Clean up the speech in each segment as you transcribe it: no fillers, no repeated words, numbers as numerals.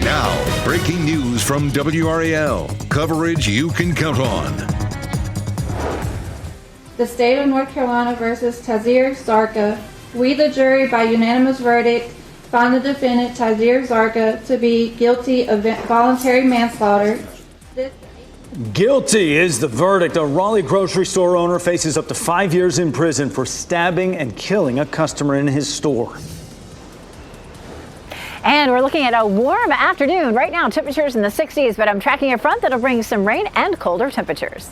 Now, breaking news from WRAL. Coverage you can count on. The state of North Carolina versus Tazir Zarqa. We, the jury, by unanimous verdict, find the defendant, Tazir Zarqa, to be guilty of voluntary manslaughter. Guilty is the verdict. A Raleigh grocery store owner faces up to 5 years in prison for stabbing and killing a customer in his store. And we're looking at a warm afternoon. Right now, temperatures in the 60s, but I'm tracking a front that'll bring some rain and colder temperatures.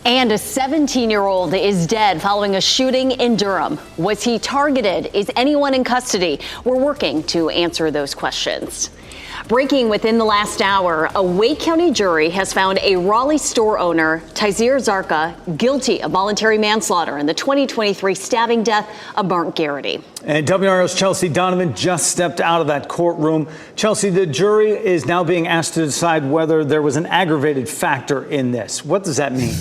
And a 17-year-old is dead following a shooting in Durham. Was he targeted? Is anyone in custody? We're working to answer those questions. Breaking within the last hour, a Wake County jury has found a Raleigh store owner, Tazir Zarqa, guilty of voluntary manslaughter in the 2023 stabbing death of Mark Garrity. And WRAL's Chelsea Donovan just stepped out of that courtroom. Chelsea, the jury is now being asked to decide whether there was an aggravated factor in this. What does that mean?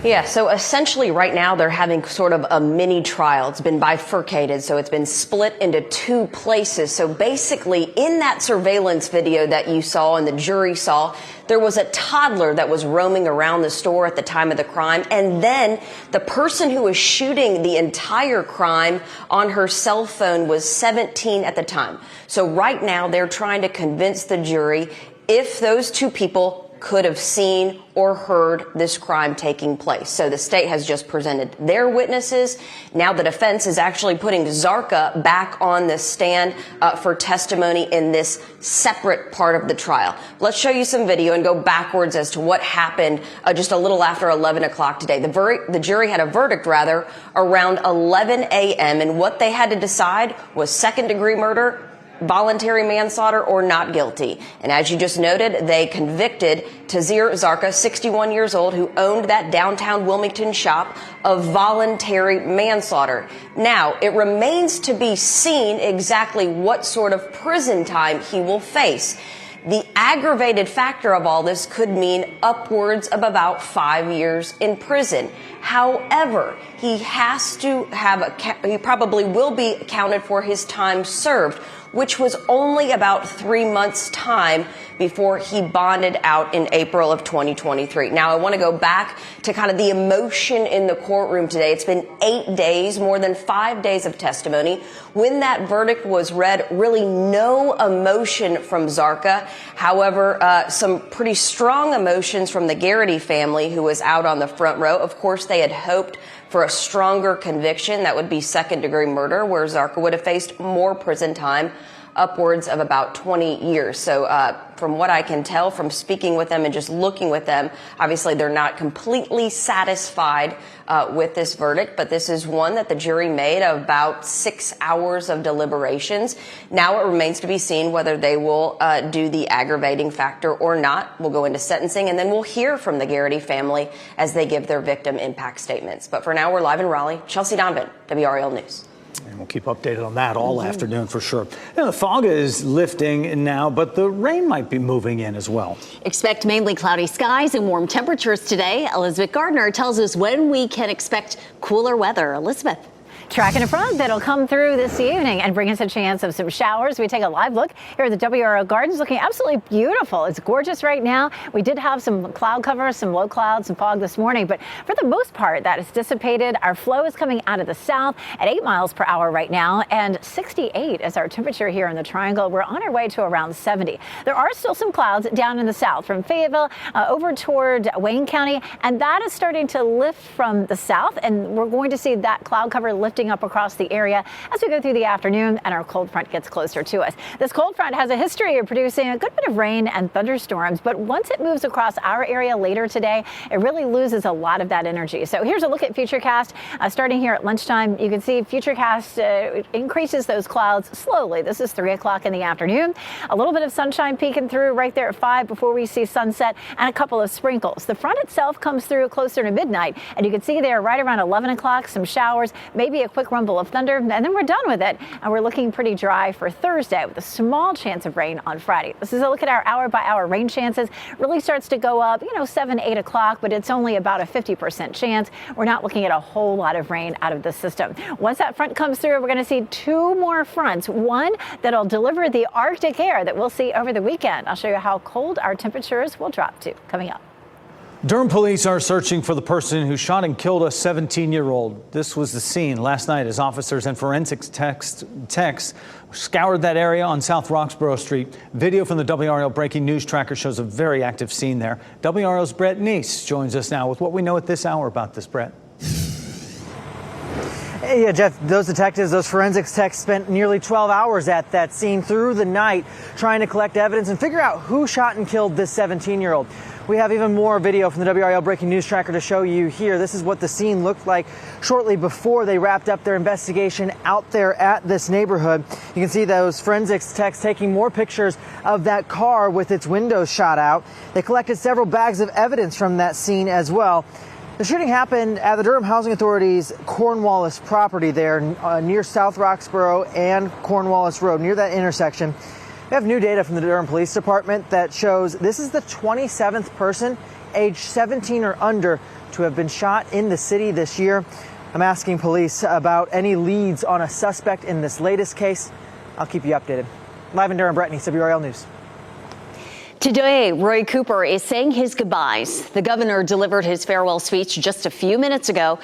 Yeah, so essentially right now they're having sort of a mini trial. It's been bifurcated, so it's been split into two places. So basically in that surveillance video that you saw and the jury saw, there was a toddler that was roaming around the store at the time of the crime. And then the person who was shooting the entire crime on her cell phone was 17 at the time. So right now they're trying to convince the jury if those two people could have seen or heard this crime taking place. So the state has just presented their witnesses. Now the defense is actually putting Zarqa back on the stand for testimony in this separate part of the trial. Let's show you some video and go backwards as to what happened just a little after 11 o'clock today. The jury had a verdict, around 11 a.m. and what they had to decide was second-degree murder, voluntary manslaughter, or not guilty. And as you just noted, they convicted Tazir Zarqa, 61 years old, who owned that downtown Wilmington shop, of voluntary manslaughter. Now, it remains to be seen exactly what sort of prison time he will face. The aggravated factor of all this could mean upwards of about 5 years in prison. However, he probably will be accounted for his time served, which was only about 3 months' time before he bonded out in April of 2023. Now, I want to go back to kind of the emotion in the courtroom today. It's been 8 days, more than 5 days of testimony. When that verdict was read, really no emotion from Zarqa. However, some pretty strong emotions from the Garrity family, who was out on the front row. Of course, they had hoped for a stronger conviction that would be second-degree murder, where Zarqa would have faced more prison time, upwards of about 20 years. So from what I can tell from speaking with them and just looking with them, obviously they're not completely satisfied with this verdict, but this is one that the jury made of about 6 hours of deliberations. Now it remains to be seen whether they will do the aggravating factor or not. We'll go into sentencing, and then we'll hear from the Garrity family as they give their victim impact statements. But for now, we're live in Raleigh. Chelsea Donovan, WRAL News. And we'll keep updated on that all afternoon for sure. The fog is lifting now, but the rain might be moving in as well. Expect mainly cloudy skies and warm temperatures today. Elizabeth Gardner tells us when we can expect cooler weather. Elizabeth. Tracking a front that'll come through this evening and bring us a chance of some showers. We take a live look here at the WRAL Gardens, looking absolutely beautiful. It's gorgeous right now. We did have some cloud cover, some low clouds, some fog this morning, but for the most part, that is dissipated. Our flow is coming out of the south at 8 miles per hour right now, and 68 is our temperature here in the Triangle. We're on our way to around 70. There are still some clouds down in the south from Fayetteville over toward Wayne County, and that is starting to lift from the south, and we're going to see that cloud cover lifting up across the area as we go through the afternoon and our cold front gets closer to us. This cold front has a history of producing a good bit of rain and thunderstorms, but once it moves across our area later today, it really loses a lot of that energy. So here's a look at Futurecast. Starting here at lunchtime, you can see Futurecast increases those clouds slowly. This is 3 o'clock in the afternoon. A little bit of sunshine peeking through right there at 5 before we see sunset, and a couple of sprinkles. The front itself comes through closer to midnight, and you can see there right around 11 o'clock, some showers, maybe a quick rumble of thunder, and then we're done with it. And we're looking pretty dry for Thursday with a small chance of rain on Friday. This is a look at our hour-by-hour rain chances. Really starts to go up, 7, 8 o'clock, but it's only about a 50% chance. We're not looking at a whole lot of rain out of the system. Once that front comes through, we're going to see 2 more fronts. One that'll deliver the Arctic air that we'll see over the weekend. I'll show you how cold our temperatures will drop to coming up. Durham police are searching for the person who shot and killed a 17-year-old. This was the scene last night as officers and forensics techs scoured that area on South Roxborough Street. Video from the WRAL breaking news tracker shows a very active scene there. WRAL's Brett Neese joins us now with what we know at this hour about this, Brett. Yeah, Jeff, those detectives, those forensics techs spent nearly 12 hours at that scene through the night trying to collect evidence and figure out who shot and killed this 17-year-old. We have even more video from the WRAL breaking news tracker to show you here. This is what the scene looked like shortly before they wrapped up their investigation out there at this neighborhood. You can see those forensics techs taking more pictures of that car with its windows shot out. They collected several bags of evidence from that scene as well. The shooting happened at the Durham Housing Authority's Cornwallis property there near South Roxborough and Cornwallis Road, near that intersection. We have new data from the Durham Police Department that shows this is the 27th person aged 17 or under to have been shot in the city this year. I'm asking police about any leads on a suspect in this latest case. I'll keep you updated. Live in Durham, Brett Neese, WRAL News. Today, Roy Cooper is saying his goodbyes. The governor delivered his farewell speech just a few minutes ago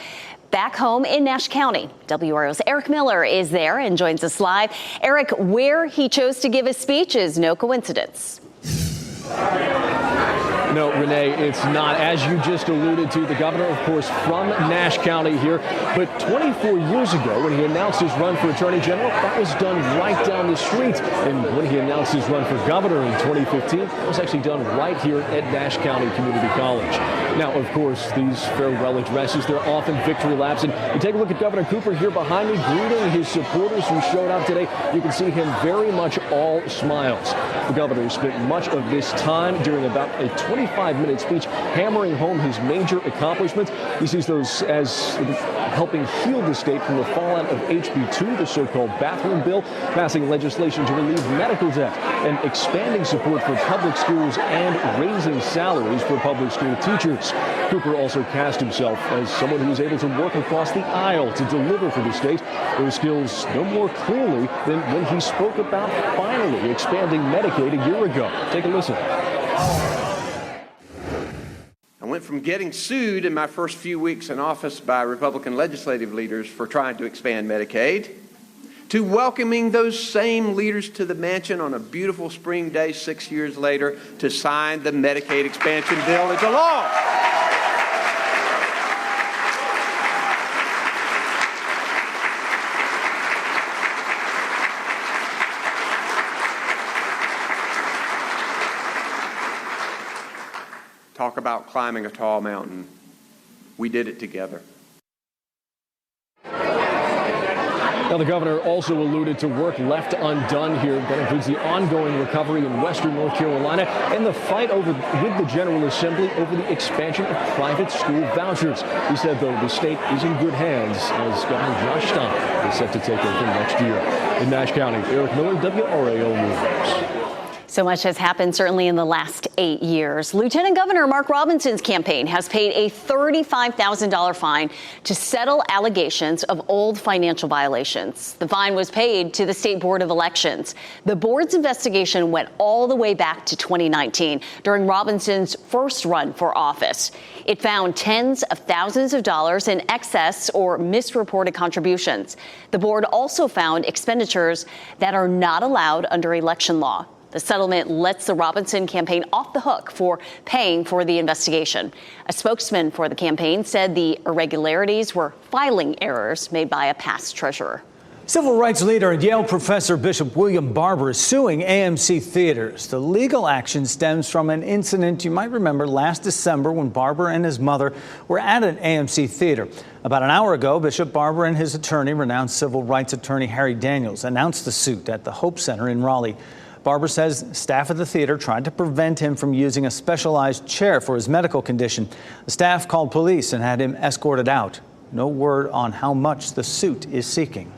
back home in Nash County. WRAL's Eric Miller is there and joins us live. Eric, where he chose to give his speech is no coincidence. No, Renee, it's not. As you just alluded to, the governor, of course, from Nash County here. But 24 years ago, when he announced his run for attorney general, that was done right down the street. And when he announced his run for governor in 2015, it was actually done right here at Nash County Community College. Now, of course, these farewell addresses, they're often victory laps. And you take a look at Governor Cooper here behind me, greeting his supporters who showed up today. You can see him very much all smiles. The governor spent much of this time during about a 25-minute speech hammering home his major accomplishments. He sees those as helping heal the state from the fallout of HB2, the so-called bathroom bill, passing legislation to relieve medical debt, and expanding support for public schools and raising salaries for public school teachers. Cooper also cast himself as someone who was able to work across the aisle to deliver for the state, those skills no more clearly than when he spoke about finally expanding Medicaid a year ago. Take a listen. I went from getting sued in my first few weeks in office by Republican legislative leaders for trying to expand Medicaid to welcoming those same leaders to the mansion on a beautiful spring day 6 years later to sign the Medicaid expansion bill into law. Talk about climbing a tall mountain. We did it together. Now, the governor also alluded to work left undone here. That includes the ongoing recovery in western North Carolina and the fight with the General Assembly over the expansion of private school vouchers. He said, though, the state is in good hands as Governor Josh Stein is set to take over next year. In Nash County, Eric Miller, WRAL News. So much has happened, certainly in the last 8 years. Lieutenant Governor Mark Robinson's campaign has paid a $35,000 fine to settle allegations of old financial violations. The fine was paid to the State Board of Elections. The board's investigation went all the way back to 2019, during Robinson's first run for office. It found tens of thousands of dollars in excess or misreported contributions. The board also found expenditures that are not allowed under election law. The settlement lets the Robinson campaign off the hook for paying for the investigation. A spokesman for the campaign said the irregularities were filing errors made by a past treasurer. Civil rights leader and Yale professor Bishop William Barber is suing AMC Theaters. The legal action stems from an incident you might remember last December when Barber and his mother were at an AMC theater. About an hour ago, Bishop Barber and his attorney, renowned civil rights attorney Harry Daniels, announced the suit at the Hope Center in Raleigh. Barber says staff at the theater tried to prevent him from using a specialized chair for his medical condition. The staff called police and had him escorted out. No word on how much the suit is seeking.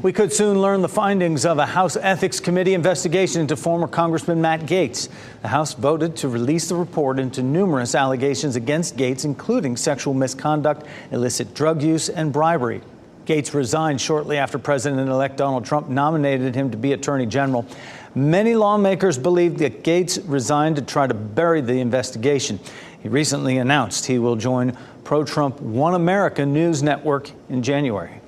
We could soon learn the findings of a House Ethics Committee investigation into former Congressman Matt Gaetz. The House voted to release the report into numerous allegations against Gaetz, including sexual misconduct, illicit drug use, and bribery. Gaetz resigned shortly after President-elect Donald Trump nominated him to be Attorney General. Many lawmakers believe that Gaetz resigned to try to bury the investigation. He recently announced he will join pro-Trump One America News Network in January.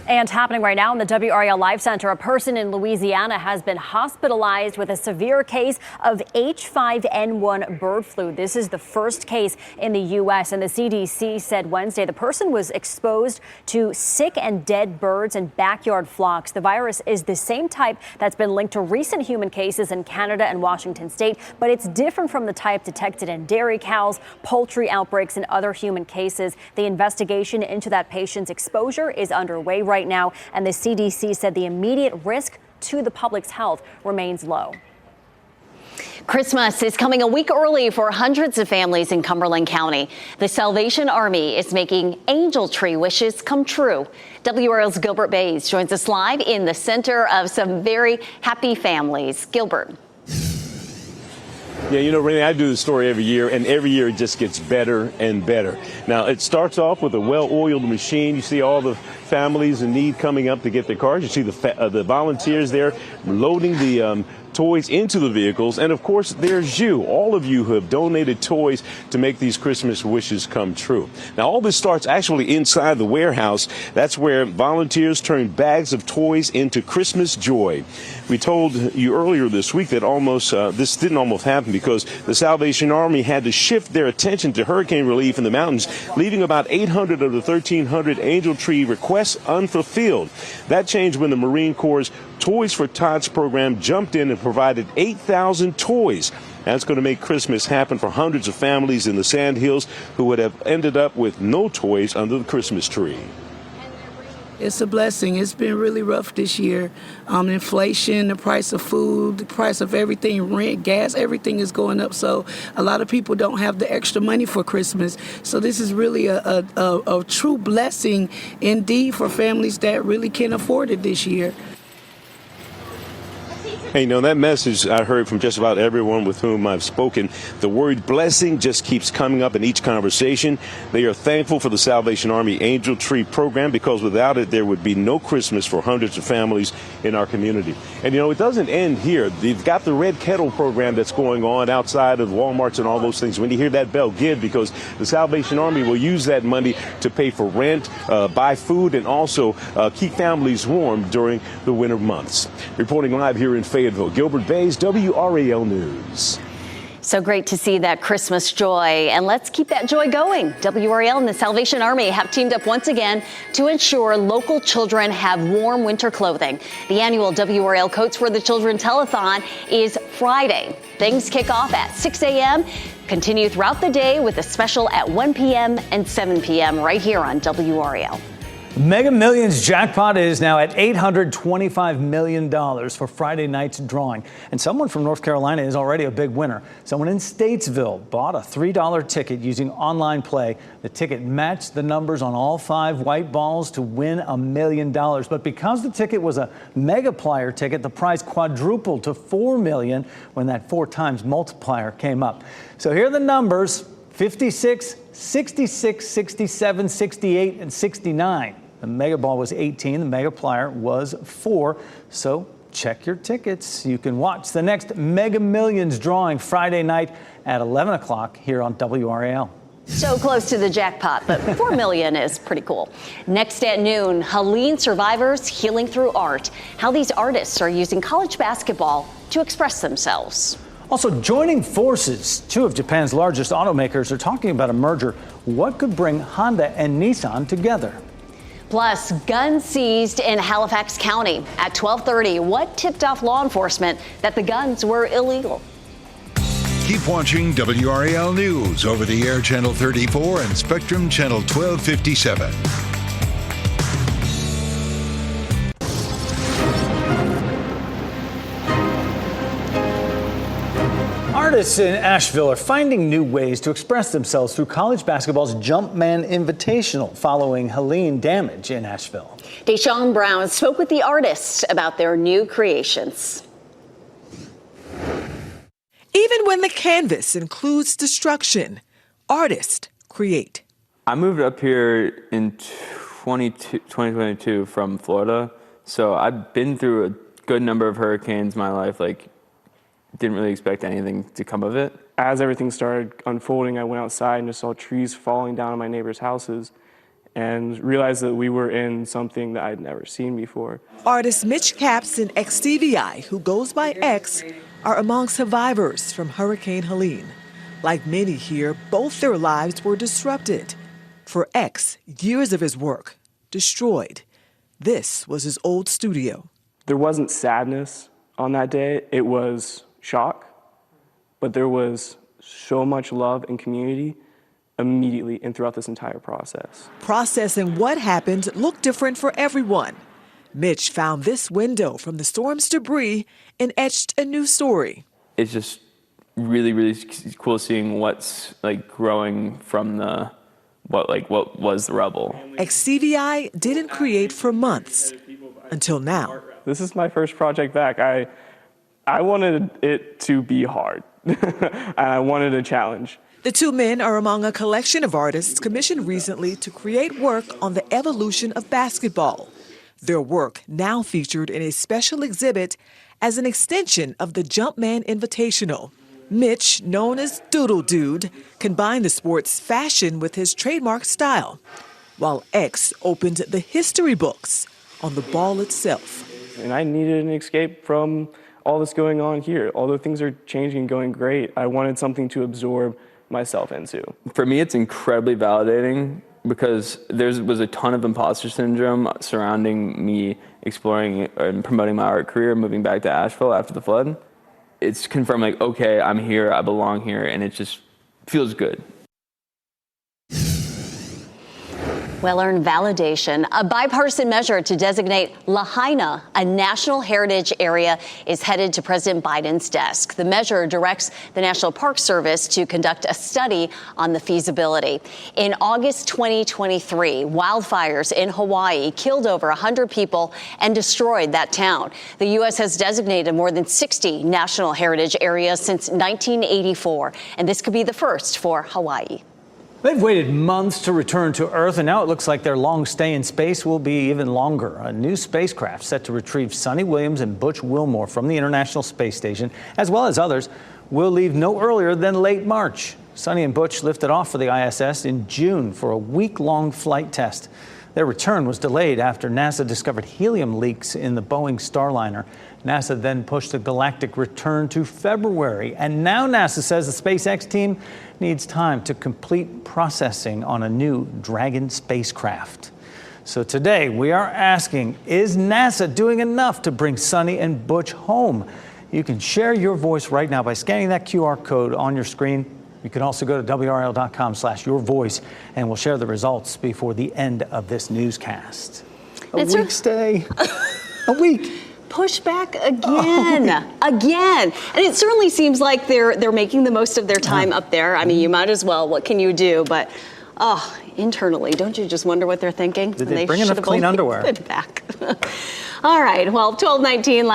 And happening right now in the WRAL Live Center, a person in Louisiana has been hospitalized with a severe case of H5N1 bird flu. This is the first case in the U.S. and the CDC said Wednesday the person was exposed to sick and dead birds and backyard flocks. The virus is the same type that's been linked to recent human cases in Canada and Washington state, but it's different from the type detected in dairy cows, poultry outbreaks, and other human cases. The investigation into that patient's exposure is underway right now, and the CDC said the immediate risk to the public's health remains low. Christmas is coming a week early for hundreds of families in Cumberland County. The Salvation Army is making angel tree wishes come true. WRAL's Gilbert Bays joins us live in the center of some very happy families. Gilbert. Yeah, you know, Renee, I do this story every year, and every year it just gets better and better. Now, it starts off with a well-oiled machine. You see all the families in need coming up to get their cars. You see the volunteers there loading the toys into the vehicles. And of course, there's you, all of you who have donated toys to make these Christmas wishes come true. Now, all this starts actually inside the warehouse. That's where volunteers turn bags of toys into Christmas joy. We told you earlier this week that this didn't almost happen because the Salvation Army had to shift their attention to hurricane relief in the mountains, leaving about 800 of the 1,300 angel tree requests unfulfilled. That changed when the Marine Corps' Toys for Tots program jumped in and provided 8,000 toys. That's going to make Christmas happen for hundreds of families in the Sandhills who would have ended up with no toys under the Christmas tree. It's a blessing. It's been really rough this year. Inflation, the price of food, the price of everything, rent, gas, everything is going up. So a lot of people don't have the extra money for Christmas. So this is really a true blessing indeed for families that really can't afford it this year. Hey, you know, that message I heard from just about everyone with whom I've spoken. The word blessing just keeps coming up in each conversation. They are thankful for the Salvation Army Angel Tree program because without it, there would be no Christmas for hundreds of families in our community. And, you know, it doesn't end here. They've got the Red Kettle program that's going on outside of Walmarts and all those things. When you hear that bell, give, because the Salvation Army will use that money to pay for rent, buy food, and also keep families warm during the winter months. Reporting live here in Fayetteville, Gilbert Bays, WRAL News. So great to see that Christmas joy, and let's keep that joy going. WRAL and the Salvation Army have teamed up once again to ensure local children have warm winter clothing. The annual WRAL Coats for the Children telethon is Friday. Things kick off at 6 a.m., continue throughout the day with a special at 1 p.m. and 7 p.m. right here on WRAL. Mega Millions jackpot is now at $825 million for Friday night's drawing. And someone from North Carolina is already a big winner. Someone in Statesville bought a $3 ticket using online play. The ticket matched the numbers on all 5 white balls to win $1 million. But because the ticket was a Megaplier ticket, the prize quadrupled to $4 million when that 4 times multiplier came up. So here are the numbers: 56, 66, 67, 68, and 69. The Mega Ball was 18, the Megaplier was 4. So check your tickets. You can watch the next Mega Millions drawing Friday night at 11 o'clock here on WRAL. So close to the jackpot, but $4 million is pretty cool. Next at noon, Helene survivors healing through art. How these artists are using college basketball to express themselves. Also joining forces, 2 of Japan's largest automakers are talking about a merger. What could bring Honda and Nissan together? Plus, guns seized in Halifax County. At 12:30, what tipped off law enforcement that the guns were illegal? Keep watching WRAL News over the air Channel 34 and Spectrum Channel 1257. Artists in Asheville are finding new ways to express themselves through college basketball's Jumpman Invitational following Helene damage in Asheville. Deshaun Brown spoke with the artists about their new creations. Even when the canvas includes destruction, artists create. I moved up here in 2022 from Florida, so I've been through a good number of hurricanes in my life. Didn't really expect anything to come of it. As everything started unfolding, I went outside and just saw trees falling down on my neighbors' houses and realized that we were in something that I'd never seen before. Artist Mitch Capps and XTVI, who goes by X, are among survivors from Hurricane Helene. Like many here, both their lives were disrupted. For X, years of his work destroyed. This was his old studio. There wasn't sadness on that day. It was shock, but there was so much love and community immediately and throughout this entire process. Processing what happened looked different for everyone. Mitch found this window from the storm's debris and etched a new story. It's just really, really cool seeing what's growing from what was the rubble. XCVI didn't create for months until now. This is my first project back. I wanted it to be hard, and I wanted a challenge. The two men are among a collection of artists commissioned recently to create work on the evolution of basketball. Their work now featured in a special exhibit as an extension of the Jumpman Invitational. Mitch, known as Doodle Dude, combined the sport's fashion with his trademark style, while X opened the history books on the ball itself. And I needed an escape from all this going on here. Although things are changing and going great, I wanted something to absorb myself into. For me, it's incredibly validating because there was a ton of imposter syndrome surrounding me exploring and promoting my art career, moving back to Asheville after the flood. It's confirmed, okay, I'm here, I belong here, and it just feels good. Well-earned validation. A bipartisan measure to designate Lahaina a national heritage area is headed to President Biden's desk. The measure directs the National Park Service to conduct a study on the feasibility. In August 2023, wildfires in Hawaii killed over 100 people and destroyed that town. The U.S. has designated more than 60 national heritage areas since 1984, and this could be the first for Hawaii. They've waited months to return to Earth, and now it looks like their long stay in space will be even longer. A new spacecraft set to retrieve Sonny Williams and Butch Wilmore from the International Space Station, as well as others, will leave no earlier than late March. Sonny and Butch lifted off for the ISS in June for a week-long flight test. Their return was delayed after NASA discovered helium leaks in the Boeing Starliner. NASA then pushed the galactic return to February, and now NASA says the SpaceX team needs time to complete processing on a new Dragon spacecraft. So today we are asking, is NASA doing enough to bring Sonny and Butch home? You can share your voice right now by scanning that QR code on your screen. You can also go to WRAL.com/yourvoice, and we'll share the results before the end of this newscast. A week stay. A week. Push back again. And it certainly seems like they're making the most of their time up there. I mean, you might as well. What can you do? But internally, don't you just wonder what they're thinking? Did they bring enough clean underwear? Back. All right. Well, 12:19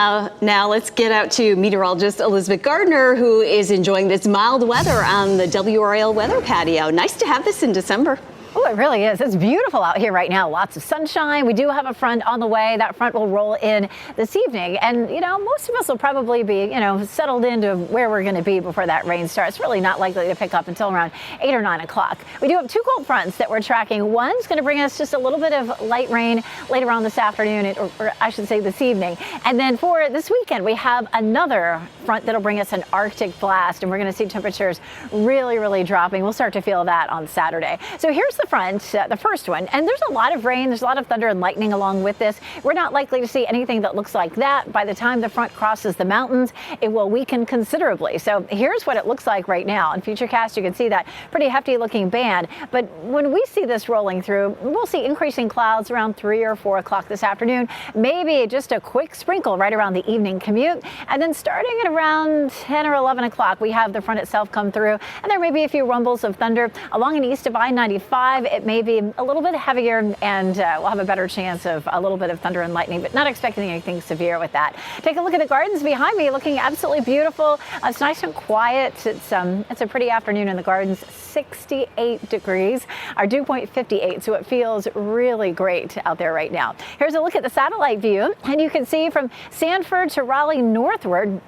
now. Let's get out to meteorologist Elizabeth Gardner, who is enjoying this mild weather on the WRAL weather patio. Nice to have this in December. Oh, it really is. It's beautiful out here right now. Lots of sunshine. We do have a front on the way. That front will roll in this evening. And, most of us will probably be, settled into where we're going to be before that rain starts. Really not likely to pick up until around 8 or 9 o'clock. We do have two cold fronts that we're tracking. One's going to bring us just a little bit of light rain later on this afternoon, or I should say this evening. And then for this weekend, we have another front that'll bring us an Arctic blast. And we're going to see temperatures really, really dropping. We'll start to feel that on Saturday. So here's the the front, the first one, and there's a lot of rain. There's a lot of thunder and lightning along with this. We're not likely to see anything that looks like that. By the time the front crosses the mountains, it will weaken considerably. So here's what it looks like right now. On Futurecast, you can see that pretty hefty looking band. But when we see this rolling through, we'll see increasing clouds around 3 or 4 o'clock this afternoon. Maybe just a quick sprinkle right around the evening commute. And then starting at around 10 or 11 o'clock, we have the front itself come through. And there may be a few rumbles of thunder along and east of I-95. It may be a little bit heavier, and we'll have a better chance of a little bit of thunder and lightning, but not expecting anything severe with that. Take a look at the gardens behind me, looking absolutely beautiful. It's nice and quiet. It's a pretty afternoon in the gardens. 68 degrees. Our dew point 58, so it feels really great out there right now. Here's a look at the satellite view, and you can see from Sanford to Raleigh northward,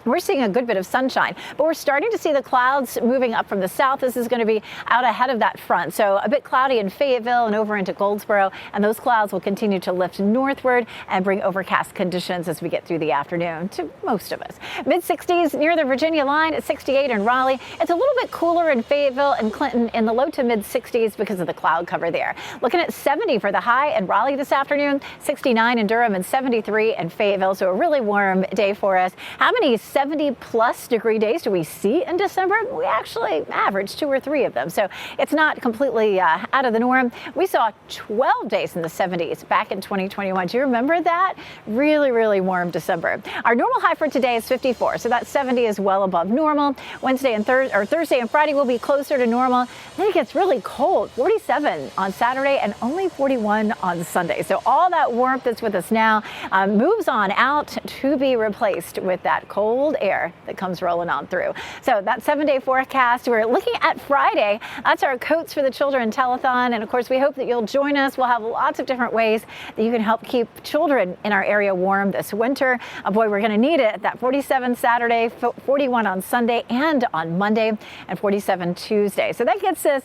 we're seeing a good bit of sunshine, but we're starting to see the clouds moving up from the south. This is going to be out ahead of that front. So a bit cloudy in Fayetteville and over into Goldsboro, and those clouds will continue to lift northward and bring overcast conditions as we get through the afternoon to most of us. Mid-60s near the Virginia line at 68 in Raleigh. It's a little bit cooler in Fayetteville and Clinton in the low to mid-60s because of the cloud cover there. Looking at 70 for the high in Raleigh this afternoon, 69 in Durham and 73 in Fayetteville. So a really warm day for us. How many 70-plus degree days do we see in December? We actually average 2 or 3 of them, so it's not completely out of the norm. We saw 12 days in the 70s back in 2021. Do you remember that? Really, really warm December. Our normal high for today is 54, so that 70 is well above normal. Thursday and Friday will be closer to normal. Then it gets really cold, 47 on Saturday and only 41 on Sunday. So all that warmth that's with us now moves on out to be replaced with that cold air that comes rolling on through. So that 7-day forecast, we're looking at Friday. That's our Coats for the Children telethon. And of course, we hope that you'll join us. We'll have lots of different ways that you can help keep children in our area warm this winter. Boy, we're going to need it. That 47 Saturday, 41 on Sunday and on Monday, and 47 Tuesday. So that gets us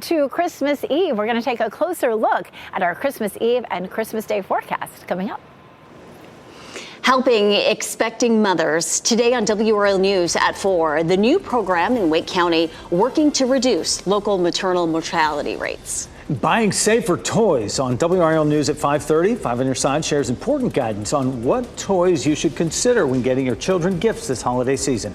to Christmas Eve. We're going to take a closer look at our Christmas Eve and Christmas Day forecast coming up. Helping expecting mothers today on WRAL News at 4. The new program in Wake County working to reduce local maternal mortality rates. Buying safer toys on WRAL News at 5:30. 5 on your side shares important guidance on what toys you should consider when getting your children gifts this holiday season.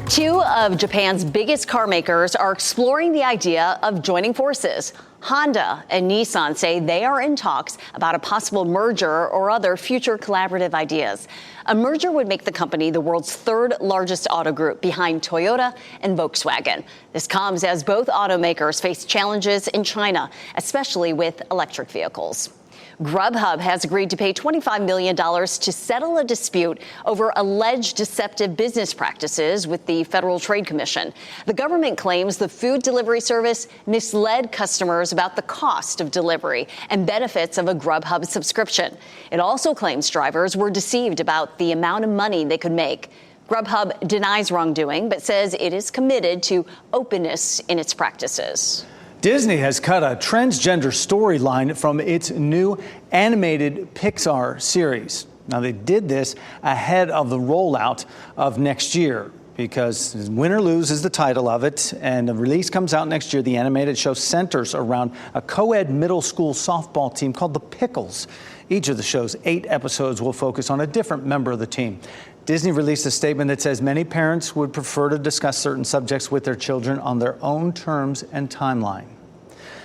Two of Japan's biggest car makers are exploring the idea of joining forces. Honda and Nissan say they are in talks about a possible merger or other future collaborative ideas. A merger would make the company the world's 3rd largest auto group behind Toyota and Volkswagen. This comes as both automakers face challenges in China, especially with electric vehicles. Grubhub has agreed to pay $25 million to settle a dispute over alleged deceptive business practices with the Federal Trade Commission. The government claims the food delivery service misled customers about the cost of delivery and benefits of a Grubhub subscription. It also claims drivers were deceived about the amount of money they could make. Grubhub denies wrongdoing, but says it is committed to openness in its practices. Disney has cut a transgender storyline from its new animated Pixar series. Now, they did this ahead of the rollout of next year because Win or Lose is the title of it, and the release comes out next year. The animated show centers around a co-ed middle school softball team called the Pickles. Each of the show's 8 episodes will focus on a different member of the team. Disney released a statement that says many parents would prefer to discuss certain subjects with their children on their own terms and timeline.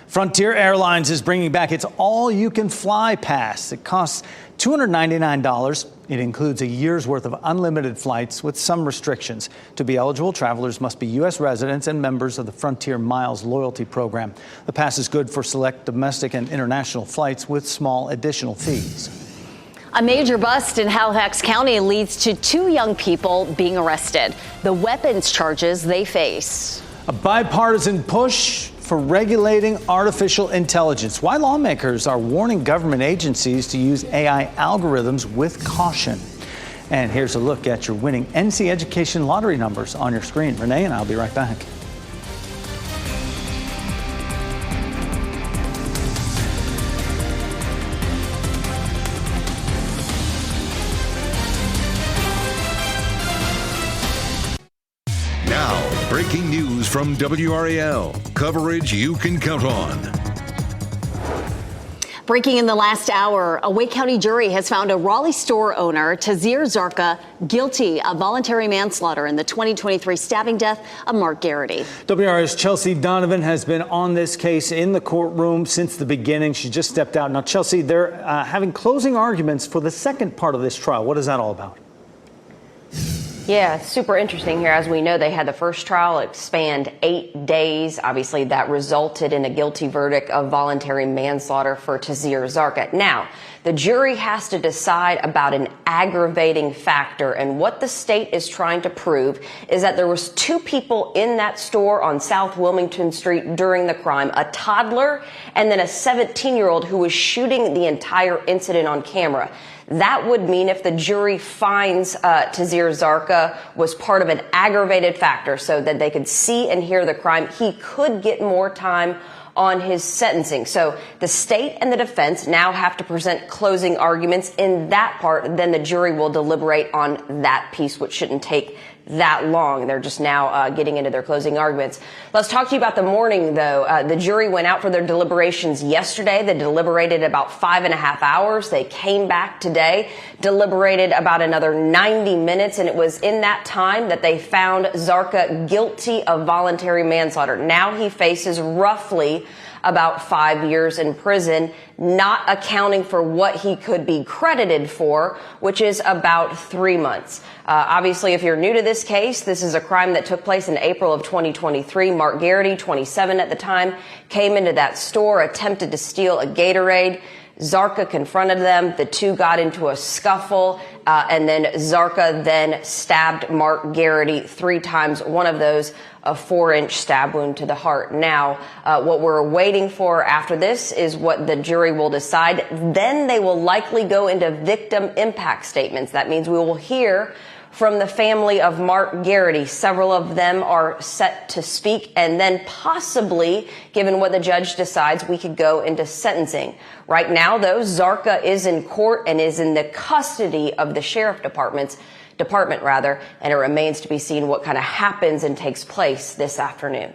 Frontier Airlines is bringing back its all-you-can-fly pass. It costs $299. It includes a year's worth of unlimited flights with some restrictions. To be eligible, travelers must be U.S. residents and members of the Frontier Miles loyalty program. The pass is good for select domestic and international flights with small additional fees. A major bust in Halifax County leads to 2 young people being arrested. The weapons charges they face. A bipartisan push for regulating artificial intelligence. Why lawmakers are warning government agencies to use AI algorithms with caution. And here's a look at your winning NC Education lottery numbers on your screen. Renee and I'll be right back. Now, breaking news from WRAL. Coverage you can count on. Breaking in the last hour, a Wake County jury has found a Raleigh store owner, Tazir Zarqa, guilty of voluntary manslaughter in the 2023 stabbing death of Mark Garrity. WRAL's Chelsea Donovan has been on this case in the courtroom since the beginning. She just stepped out. Now, Chelsea, they're having closing arguments for the second part of this trial. What is that all about? Yeah, super interesting here. As we know, they had the first trial. It spanned 8 days. Obviously, that resulted in a guilty verdict of voluntary manslaughter for Tazir Zarqa. Now, the jury has to decide about an aggravating factor. And what the state is trying to prove is that there was 2 people in that store on South Wilmington Street during the crime, a toddler and then a 17-year-old who was shooting the entire incident on camera. That would mean if the jury finds Tazir Zarqa was part of an aggravated factor so that they could see and hear the crime, he could get more time on his sentencing. So the state and the defense now have to present closing arguments in that part. Then the jury will deliberate on that piece, which shouldn't take that long. They're just now getting into their closing arguments. Let's talk to you about the morning, though. The jury went out for their deliberations yesterday. They deliberated about 5.5 hours. They came back today, deliberated about another 90 minutes, and it was in that time that they found Zarqa guilty of voluntary manslaughter. Now he faces roughly about 5 years in prison, not accounting for what he could be credited for, which is about 3 months. Obviously, if you're new to this case, this is a crime that took place in April of 2023. Mark Garrity, 27 at the time, came into that store, attempted to steal a Gatorade. Zarqa confronted them. The two got into a scuffle, and then Zarqa then stabbed Mark Garrity 3 times, one of those a 4-inch stab wound to the heart. Now, what we're waiting for after this is what the jury will decide. Then they will likely go into victim impact statements. That means we will hear from the family of Mark Garrity. Several of them are set to speak, and then possibly, given what the judge decides, we could go into sentencing. Right now, though, Zarqa is in court and is in the custody of the sheriff department, and it remains to be seen what kind of happens and takes place this afternoon.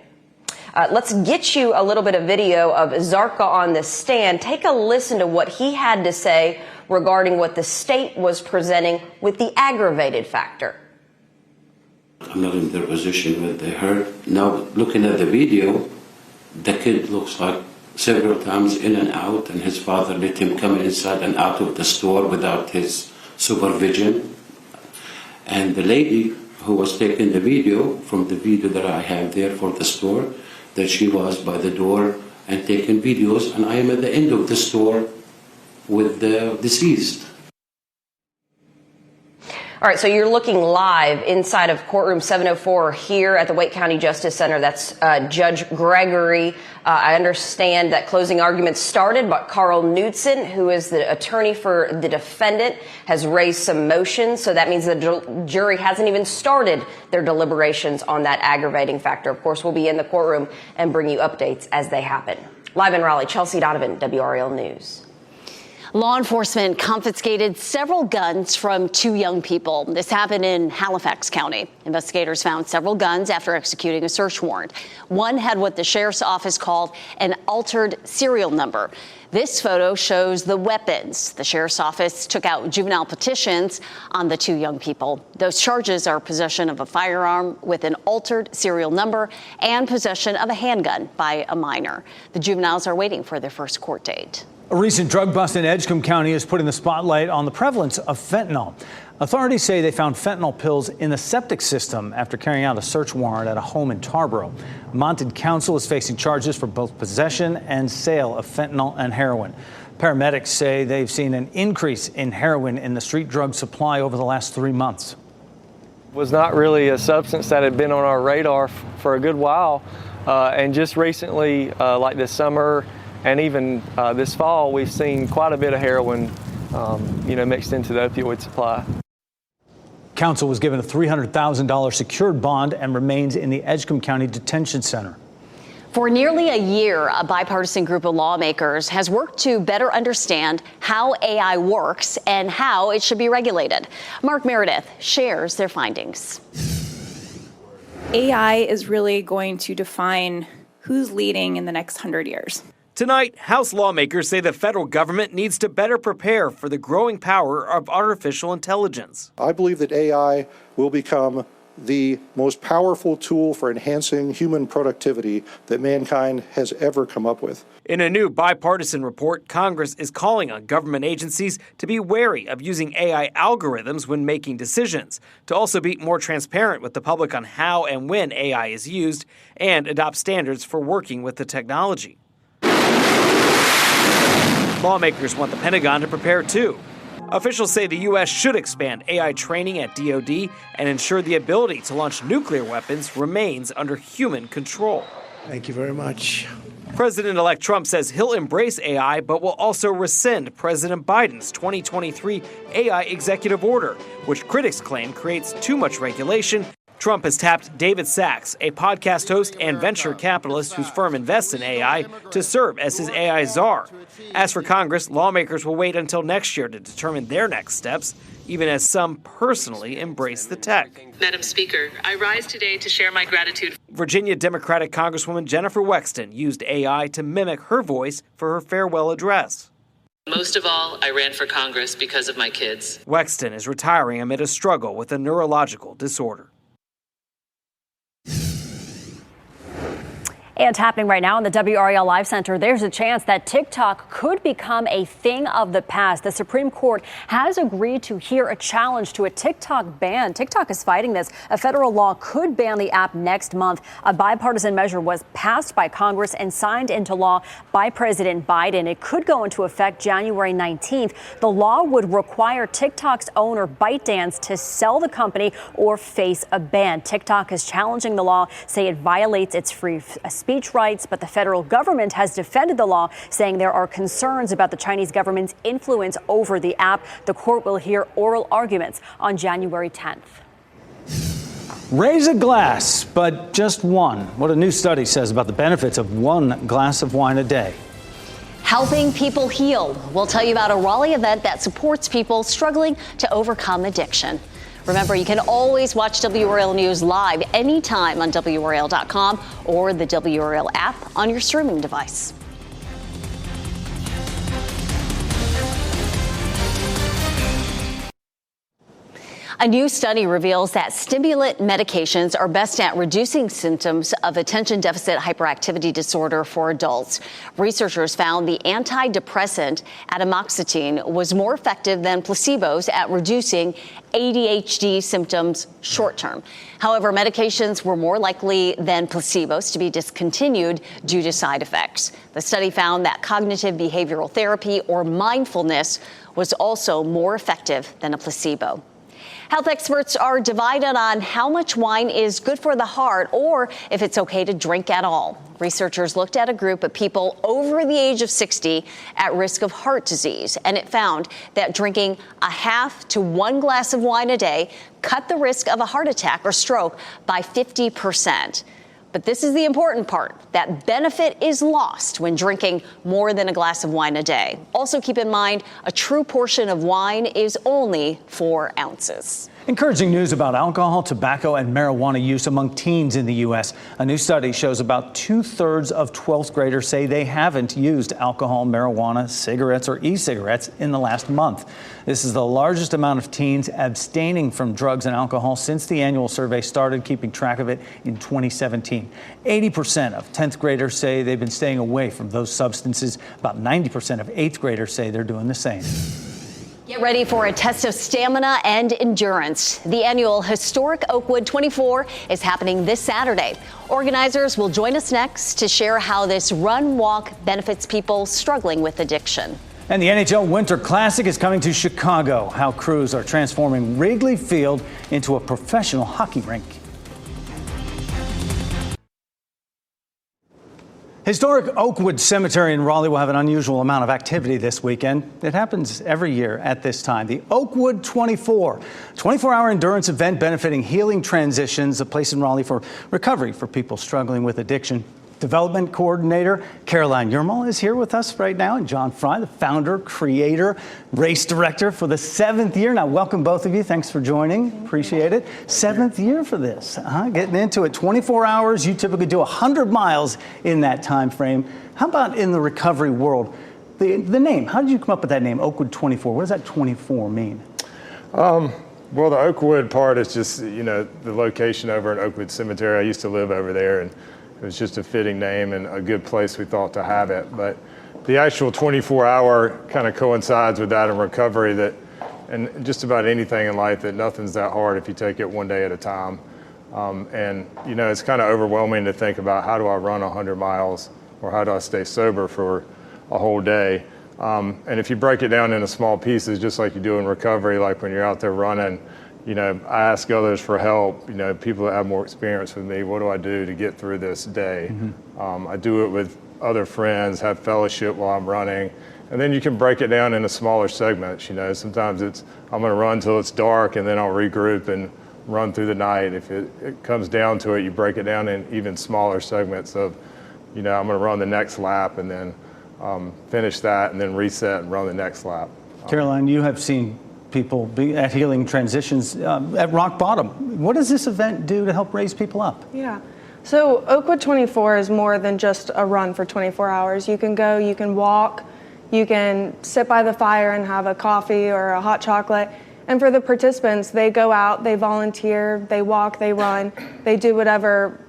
Let's get you a little bit of video of Zarqa on the stand. Take a listen to what he had to say regarding what the state was presenting with the aggravated factor. I'm not in their position what they heard. Now, looking at the video, the kid looks like several times in and out, and his father let him come inside and out of the store without his supervision. And the lady who was taking the video, from the video that I have there for the store, that she was by the door and taking videos, and I am at the end of the store with the deceased. All right, so you're looking live inside of courtroom 704 here at the Wake County Justice Center. That's Judge Gregory. I understand that closing arguments started, but Carl Knudsen, who is the attorney for the defendant, has raised some motions. So that means the jury hasn't even started their deliberations on that aggravating factor. Of course, we'll be in the courtroom and bring you updates as they happen. Live in Raleigh, Chelsea Donovan, WRAL News. Law enforcement confiscated several guns from 2 young people. This happened in Halifax County. Investigators found several guns after executing a search warrant. One had what the sheriff's office called an altered serial number. This photo shows the weapons. The sheriff's office took out juvenile petitions on the 2 young people. Those charges are possession of a firearm with an altered serial number and possession of a handgun by a minor. The juveniles are waiting for their first court date. A recent drug bust in Edgecombe County is putting the spotlight on the prevalence of fentanyl. Authorities say they found fentanyl pills in the septic system after carrying out a search warrant at a home in Tarboro. Monted Council is facing charges for both possession and sale of fentanyl and heroin. Paramedics say they've seen an increase in heroin in the street drug supply over the last 3 months. It was not really a substance that had been on our radar for a good while. And just recently, like this summer, and even this fall, we've seen quite a bit of heroin, mixed into the opioid supply. Counsel was given a $300,000 secured bond and remains in the Edgecombe County Detention Center. For nearly a year, a bipartisan group of lawmakers has worked to better understand how AI works and how it should be regulated. Mark Meredith shares their findings. AI is really going to define who's leading in the next 100 years. Tonight, House lawmakers say the federal government needs to better prepare for the growing power of artificial intelligence. I believe that AI will become the most powerful tool for enhancing human productivity that mankind has ever come up with. In a new bipartisan report, Congress is calling on government agencies to be wary of using AI algorithms when making decisions, to also be more transparent with the public on how and when AI is used, and adopt standards for working with the technology. Lawmakers want the Pentagon to prepare too. Officials say the U.S. should expand AI training at DoD and ensure the ability to launch nuclear weapons remains under human control. Thank you very much. President-elect Trump says he'll embrace AI, but will also rescind President Biden's 2023 AI executive order, which critics claim creates too much regulation. Trump has tapped David Sachs, a podcast host and venture capitalist whose firm invests in AI, to serve as his AI czar. As for Congress, lawmakers will wait until next year to determine their next steps, even as some personally embrace the tech. Madam Speaker, I rise today to share my gratitude. Virginia Democratic Congresswoman Jennifer Wexton used AI to mimic her voice for her farewell address. Most of all, I ran for Congress because of my kids. Wexton is retiring amid a struggle with a neurological disorder. And happening right now in the WRAL Live Center, there's a chance that TikTok could become a thing of the past. The Supreme Court has agreed to hear a challenge to a TikTok ban. TikTok is fighting this. A federal law could ban the app next month. A bipartisan measure was passed by Congress and signed into law by President Biden. It could go into effect January 19th. The law would require TikTok's owner, ByteDance, to sell the company or face a ban. TikTok is challenging the law, say it violates its free speech rights, but the federal government has defended the law, saying there are concerns about the Chinese government's influence over the app. The court will hear oral arguments on January 10th. Raise a glass, but just one. What a new study says about the benefits of one glass of wine a day. Helping people heal. We'll tell you about a Raleigh event that supports people struggling to overcome addiction. Remember, you can always watch WRAL News live anytime on WRAL.com or the WRAL app on your streaming device. A new study reveals that stimulant medications are best at reducing symptoms of attention deficit hyperactivity disorder for adults. Researchers found the antidepressant atomoxetine was more effective than placebos at reducing ADHD symptoms short term. However, medications were more likely than placebos to be discontinued due to side effects. The study found that cognitive behavioral therapy or mindfulness was also more effective than a placebo. Health experts are divided on how much wine is good for the heart or if it's okay to drink at all. Researchers looked at a group of people over the age of 60 at risk of heart disease, and it found that drinking a half to one glass of wine a day cut the risk of a heart attack or stroke by 50%. But this is the important part. That benefit is lost when drinking more than a glass of wine a day. Also keep in mind, a true portion of wine is only 4 ounces. Encouraging news about alcohol, tobacco, and marijuana use among teens in the U.S. A new study shows about 2/3 of 12th graders say they haven't used alcohol, marijuana, cigarettes, or e-cigarettes in the last month. This is the largest amount of teens abstaining from drugs and alcohol since the annual survey started keeping track of it in 2017. 80% of 10th graders say they've been staying away from those substances. About 90% of 8th graders say they're doing the same. Get ready for a test of stamina and endurance. The annual historic Oakwood 24 is happening this Saturday. Organizers will join us next to share how this run walk benefits people struggling with addiction. And the NHL Winter Classic is coming to Chicago. How crews are transforming Wrigley Field into a professional hockey rink. Historic Oakwood Cemetery in Raleigh will have an unusual amount of activity this weekend. It happens every year at this time. The Oakwood 24, 24-hour endurance event benefiting Healing Transitions, a place in Raleigh for recovery for people struggling with addiction. Development Coordinator Caroline Yermal is here with us right now, and John Fry, the founder, creator, race director for the 7th year. Now, welcome both of you. Thanks for joining. Appreciate it. 7th year for this. Getting into it. 24 hours. You typically do 100 miles in that time frame. How about in the recovery world? The name. How did you come up with that name, Oakwood 24? What does that 24 mean? Well, the Oakwood part is just, the location over in Oakwood Cemetery. I used to live over there, and it was just a fitting name and a good place we thought to have it. But the actual 24-hour kind of coincides with that in recovery, and just about anything in life, that nothing's that hard if you take it one day at a time. It's kind of overwhelming to think about, how do I run 100 miles or how do I stay sober for a whole day? And if you break it down into small pieces, just like you do in recovery, like when you're out there running, I ask others for help, people that have more experience with me. What do I do to get through this day? I do it with other friends, have fellowship while I'm running. And then you can break it down into smaller segments. Sometimes I'm going to run till it's dark, and then I'll regroup and run through the night. If it comes down to it, you break it down in even smaller segments of, I'm going to run the next lap and then finish that and then reset and run the next lap. Caroline, you have seen people be at Healing Transitions at rock bottom. What does this event do to help raise people up? Yeah. So Oakwood 24 is more than just a run for 24 hours. You can go, you can walk, you can sit by the fire and have a coffee or a hot chocolate. And for the participants, they go out, they volunteer, they walk, they run, they do whatever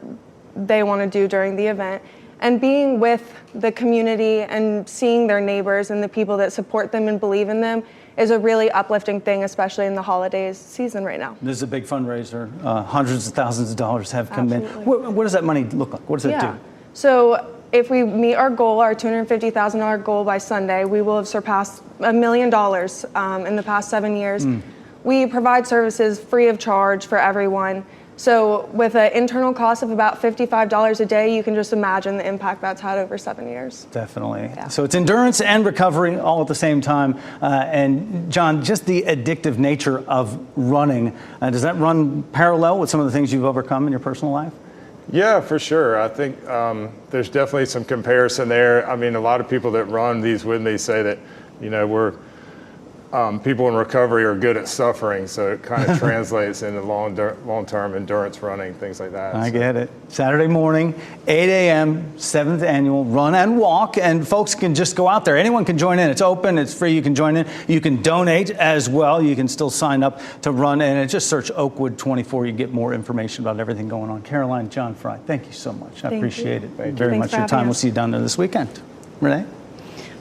they want to do during the event. And being with the community and seeing their neighbors and the people that support them and believe in them is a really uplifting thing, especially in the holidays season right now. This is a big fundraiser. Hundreds of thousands of dollars have come Absolutely. in. What does that money look like? What does it do? So if we meet our goal, our $250,000 goal by Sunday, we will have surpassed $1 million in the past 7 years. We provide services free of charge for everyone. So with an internal cost of about $55 a day, you can just imagine the impact that's had over 7 years. Definitely. Yeah. So it's endurance and recovery all at the same time. And John, just the addictive nature of running, does that run parallel with some of the things you've overcome in your personal life? Yeah, for sure. I think there's definitely some comparison there. I mean, a lot of people that run these with me say that, we're people in recovery are good at suffering, so it kind of translates into long-term endurance running, things like that. I get it. Saturday morning, 8 a.m., 7th annual run and walk, and folks can just go out there. Anyone can join in. It's open. It's free. You can join in. You can donate as well. You can still sign up to run, and just search Oakwood 24. You get more information about everything going on. Caroline, John Fry, thank you so much. I appreciate it very much. Your time. We'll see you down there this weekend. Renee?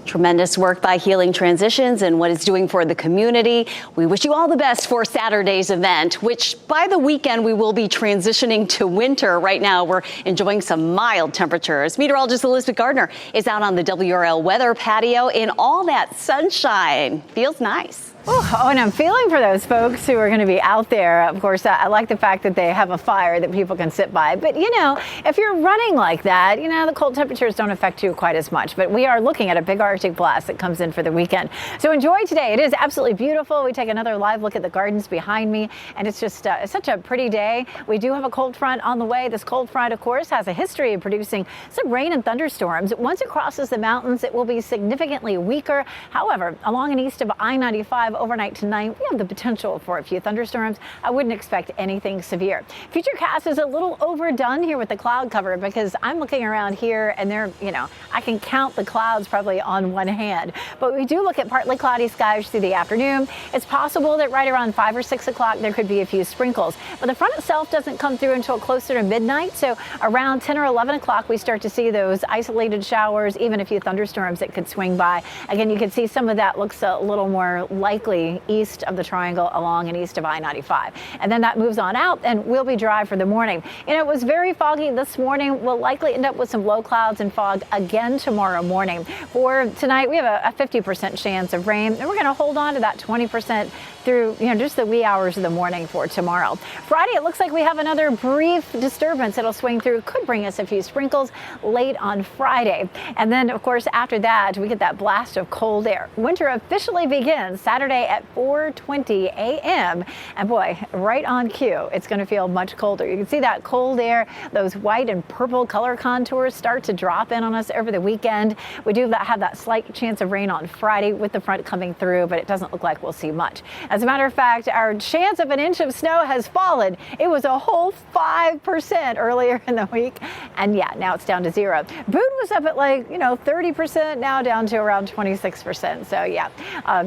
Tremendous work by Healing Transitions and what it's doing for the community. We wish you all the best for Saturday's event, which by the weekend we will be transitioning to winter. Right now we're enjoying some mild temperatures. Meteorologist Elizabeth Gardner is out on the WRAL weather patio in all that sunshine. Feels nice. Oh, and I'm feeling for those folks who are going to be out there. Of course, I like the fact that they have a fire that people can sit by. But, if you're running like that, the cold temperatures don't affect you quite as much. But we are looking at a big Arctic blast that comes in for the weekend. So enjoy today. It is absolutely beautiful. We take another live look at the gardens behind me. And it's just such a pretty day. We do have a cold front on the way. This cold front, of course, has a history of producing some rain and thunderstorms. Once it crosses the mountains, it will be significantly weaker. However, along and east of I-95, overnight tonight, we have the potential for a few thunderstorms. I wouldn't expect anything severe. Futurecast is a little overdone here with the cloud cover because I'm looking around here and I can count the clouds probably on one hand. But we do look at partly cloudy skies through the afternoon. It's possible that right around 5 or 6 o'clock there could be a few sprinkles. But the front itself doesn't come through until closer to midnight. So around 10 or 11 o'clock we start to see those isolated showers, even a few thunderstorms that could swing by. Again, you can see some of that looks a little more likely east of the triangle along and east of I-95. And then that moves on out and we'll be dry for the morning. It was very foggy this morning. We'll likely end up with some low clouds and fog again tomorrow morning. For tonight, we have a 50% chance of rain, and we're going to hold on to that 20% through, just the wee hours of the morning for tomorrow. Friday, it looks like we have another brief disturbance that'll swing through. Could bring us a few sprinkles late on Friday. And then, of course, after that, we get that blast of cold air. Winter officially begins Saturday at 4:20 a.m. And boy, right on cue, it's going to feel much colder. You can see that cold air, those white and purple color contours start to drop in on us over the weekend. We do have that slight chance of rain on Friday with the front coming through, but it doesn't look like we'll see much. As a matter of fact, our chance of an inch of snow has fallen. It was a whole 5% earlier in the week. And yeah, now it's down to 0. Boone was up at 30%, now down to around 26%. So yeah,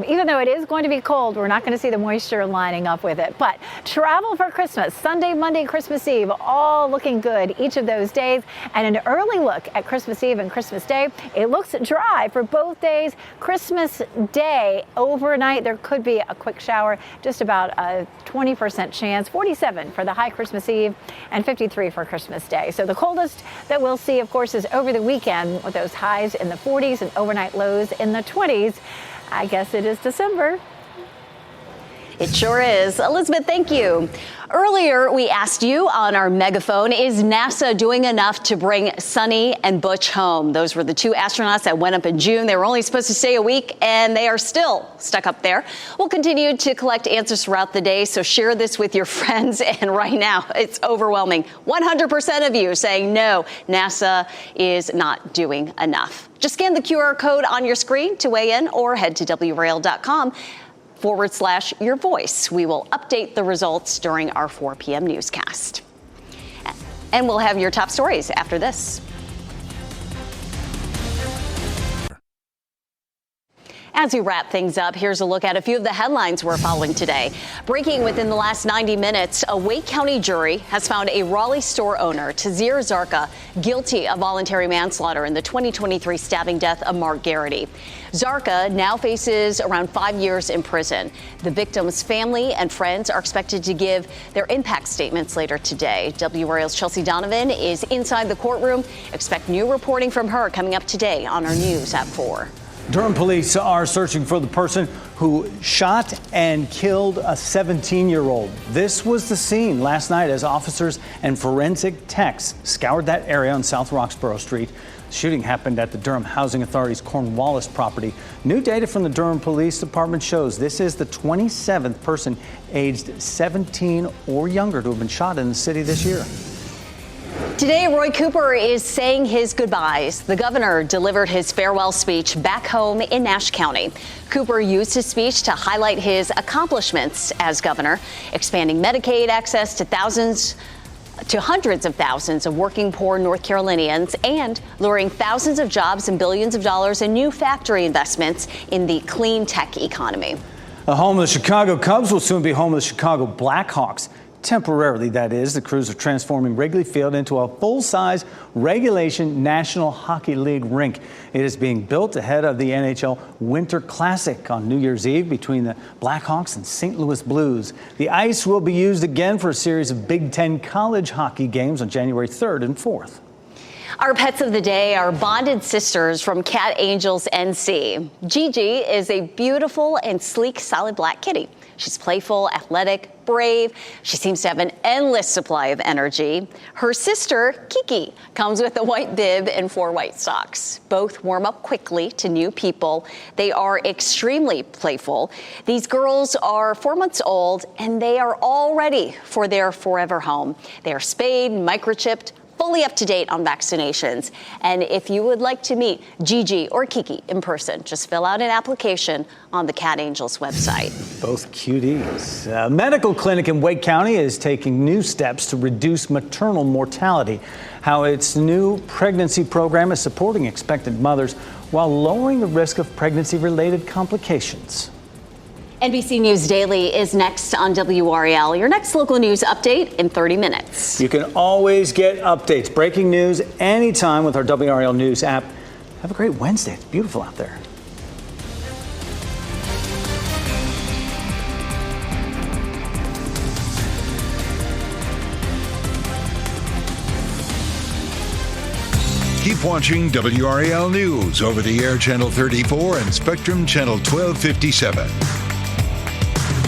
even though it is going to be cold, we're not going to see the moisture lining up with it. But travel for Christmas, Sunday, Monday, Christmas Eve, all looking good each of those days. And an early look at Christmas Eve and Christmas Day. It looks dry for both days. Christmas Day, overnight, there could be a quick shower, just about a 20% chance, 47 for the high Christmas Eve and 53 for Christmas Day. So the coldest that we'll see, of course, is over the weekend with those highs in the 40s and overnight lows in the 20s. I guess it is December. It sure is. Elizabeth, thank you. Earlier, we asked you on our megaphone, is NASA doing enough to bring Sonny and Butch home? Those were the 2 astronauts that went up in June. They were only supposed to stay a week, and they are still stuck up there. We'll continue to collect answers throughout the day, so share this with your friends. And right now, it's overwhelming. 100% of you saying no, NASA is not doing enough. Just scan the QR code on your screen to weigh in or head to WRAL.com/your voice. We will update the results during our 4 p.m. newscast. And we'll have your top stories after this. As we wrap things up, here's a look at a few of the headlines we're following today. Breaking within the last 90 minutes, a Wake County jury has found a Raleigh store owner, Tazir Zarka, guilty of voluntary manslaughter in the 2023 stabbing death of Mark Garrity. Zarka now faces around 5 years in prison. The victim's family and friends are expected to give their impact statements later today. WRAL's Chelsea Donovan is inside the courtroom. Expect new reporting from her coming up today on our news at 4. Durham police are searching for the person who shot and killed a 17-year-old. This was the scene last night as officers and forensic techs scoured that area on South Roxborough Street. The shooting happened at the Durham Housing Authority's Cornwallis property. New data from the Durham Police Department shows this is the 27th person aged 17 or younger to have been shot in the city this year. Today, Roy Cooper is saying his goodbyes. The governor delivered his farewell speech back home in Nash County. Cooper used his speech to highlight his accomplishments as governor, expanding Medicaid access to hundreds of thousands of working poor North Carolinians and luring thousands of jobs and billions of dollars in new factory investments in the clean tech economy. The home of the Chicago Cubs will soon be home of the Chicago Blackhawks. Temporarily, that is. The Crews are transforming Wrigley Field into a full-size regulation National Hockey League rink. It is being built ahead of the NHL Winter Classic on New Year's Eve between the Blackhawks and St. Louis Blues. The ice will be used again for a series of Big Ten college hockey games on January 3rd and 4th. Our pets of the day are bonded sisters from Cat Angels NC. Gigi is a beautiful and sleek solid black kitty. She's playful, athletic, brave. She seems to have an endless supply of energy. Her sister, Kiki, comes with a white bib and 4 white socks. Both warm up quickly to new people. They are extremely playful. These girls are 4 months old, and they are all ready for their forever home. They are spayed, microchipped, fully up to date on vaccinations. And if you would like to meet Gigi or Kiki in person, just fill out an application on the Cat Angels website. Both cuties. A medical clinic in Wake County is taking new steps to reduce maternal mortality. How its new pregnancy program is supporting expectant mothers while lowering the risk of pregnancy-related complications. NBC News Daily is next on WRAL. Your next local news update in 30 minutes. You can always get updates, breaking news anytime with our WRAL News app. Have a great Wednesday. It's beautiful out there. Keep watching WRAL News over the air Channel 34 and Spectrum Channel 1257.